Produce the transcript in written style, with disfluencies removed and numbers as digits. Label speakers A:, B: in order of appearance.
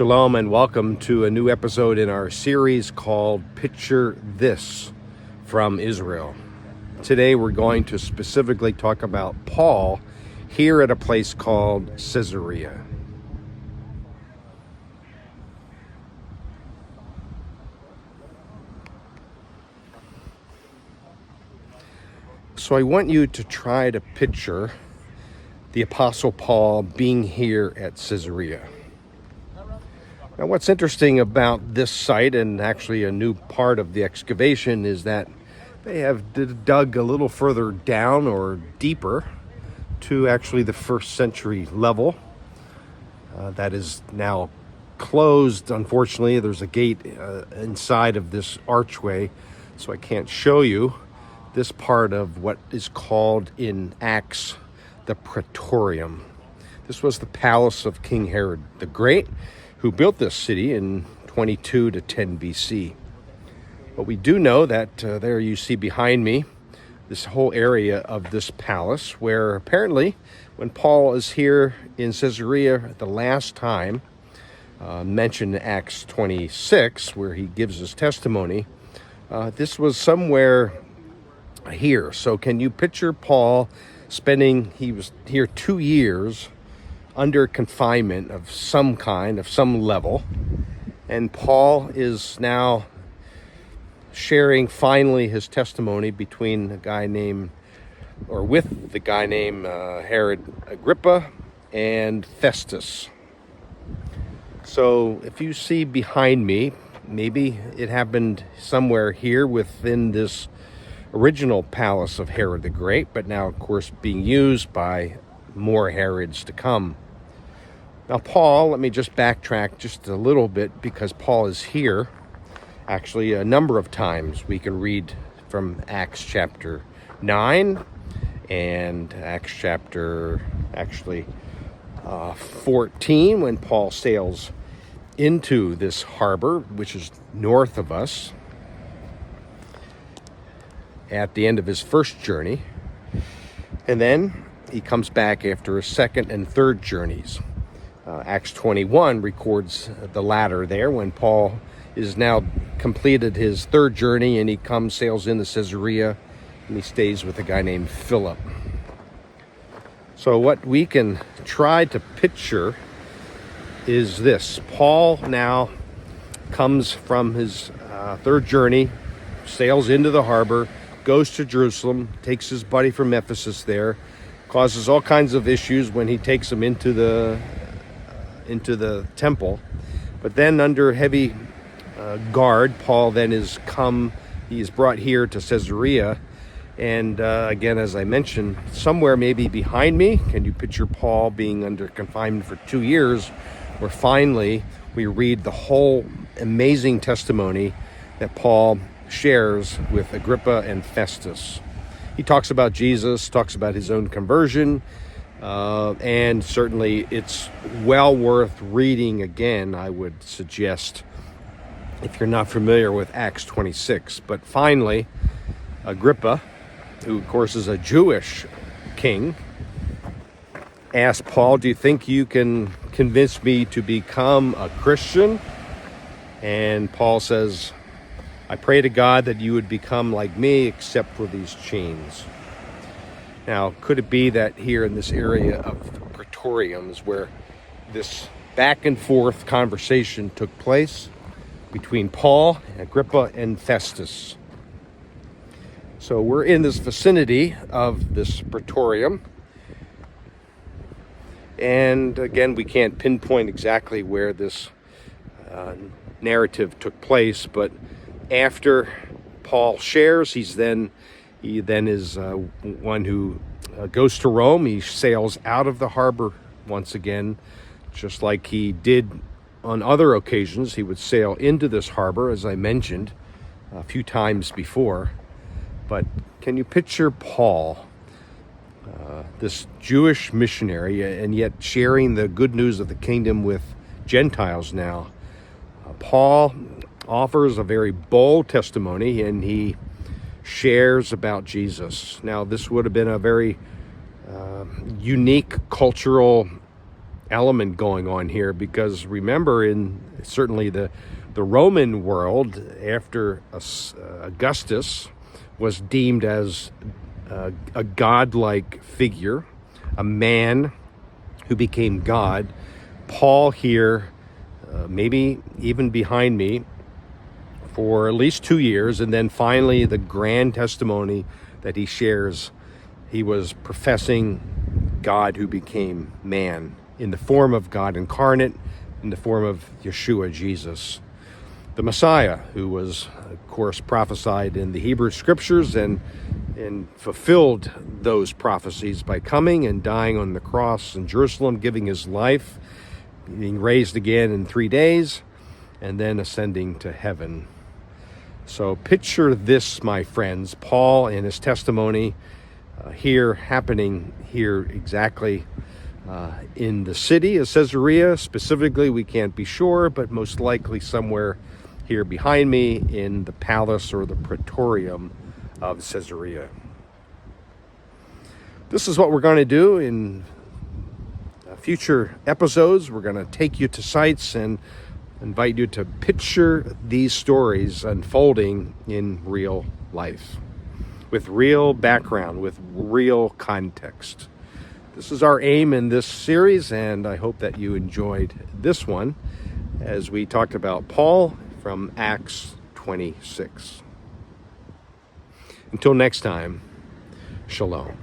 A: Shalom and welcome to a new episode in our series called Picture This from Israel. Today we're going to specifically talk about Paul here at a place called Caesarea. So I want you to try to picture the Apostle Paul being here at Caesarea. Now, what's interesting about this site, and actually a new part of the excavation, is that they have dug a little further down or deeper to actually the first century level. That is now closed. Unfortunately, there's a gate inside of this archway, so I can't show you this part of what is called in Acts the Praetorium. This was the palace of King Herod the Great, who built this city in 22 to 10 BC. But we do know that there you see behind me this whole area of this palace, where apparently when Paul is here in Caesarea the last time, mentioned in Acts 26, where he gives his testimony, this was somewhere here. So can you picture Paul he was here 2 years under confinement of some kind, of some level, and Paul is now sharing finally his testimony with the guy named Herod Agrippa and Festus. So if you see behind me, maybe it happened somewhere here within this original palace of Herod the Great, but now of course being used by more Herods to come. Now Paul, let me just backtrack just a little bit, because Paul is here actually a number of times. We can read from Acts chapter 9 and Acts chapter 14, when Paul sails into this harbor, which is north of us, at the end of his first journey. And then he comes back after his second and third journeys. Acts 21 records the latter there, when Paul is now completed his third journey and he sails into Caesarea, and he stays with a guy named Philip. So what we can try to picture is this. Paul now comes from his third journey, sails into the harbor, goes to Jerusalem, takes his buddy from Ephesus there, causes all kinds of issues when he takes him into the temple. But then under heavy guard, Paul then he is brought here to Caesarea. And again, as I mentioned, somewhere maybe behind me, can you picture Paul being under confinement for 2 years, where finally we read the whole amazing testimony that Paul shares with Agrippa and Festus. He talks about Jesus, talks about his own conversion, and certainly it's well worth reading again, I would suggest, if you're not familiar with Acts 26. But finally, Agrippa, who of course is a Jewish king, asked Paul, "Do you think you can convince me to become a Christian?" And Paul says, "I pray to God that you would become like me, except for these chains." Now, could it be that here in this area of the Praetorium is where this back and forth conversation took place between Paul, Agrippa, and Festus? So we're in this vicinity of this Praetorium. And again, we can't pinpoint exactly where this narrative took place, but after Paul shares, he then is one who goes to Rome. He sails out of the harbor once again, just like he did on other occasions. He would sail into this harbor, as I mentioned a few times before. But can you picture Paul, this Jewish missionary, and yet sharing the good news of the kingdom with Gentiles now? Paul offers a very bold testimony, and he shares about Jesus. Now, this would have been a very unique cultural element going on here, because remember, in certainly the Roman world, after Augustus was deemed as a godlike figure, a man who became God, Paul here, maybe even behind me, for at least 2 years, and then finally the grand testimony that he shares, he was professing God who became man in the form of God incarnate, in the form of Yeshua, Jesus, the Messiah, who was, of course, prophesied in the Hebrew Scriptures and fulfilled those prophecies by coming and dying on the cross in Jerusalem, giving his life, being raised again in 3 days, and then ascending to heaven. So picture this, my friends, Paul and his testimony happening here exactly in the city of Caesarea. Specifically, we can't be sure, but most likely somewhere here behind me in the palace or the Praetorium of Caesarea. This is what we're going to do in future episodes. We're going to take you to sites and invite you to picture these stories unfolding in real life, with real background, with real context. This is our aim in this series, and I hope that you enjoyed this one as we talked about Paul from Acts 26. Until next time, shalom.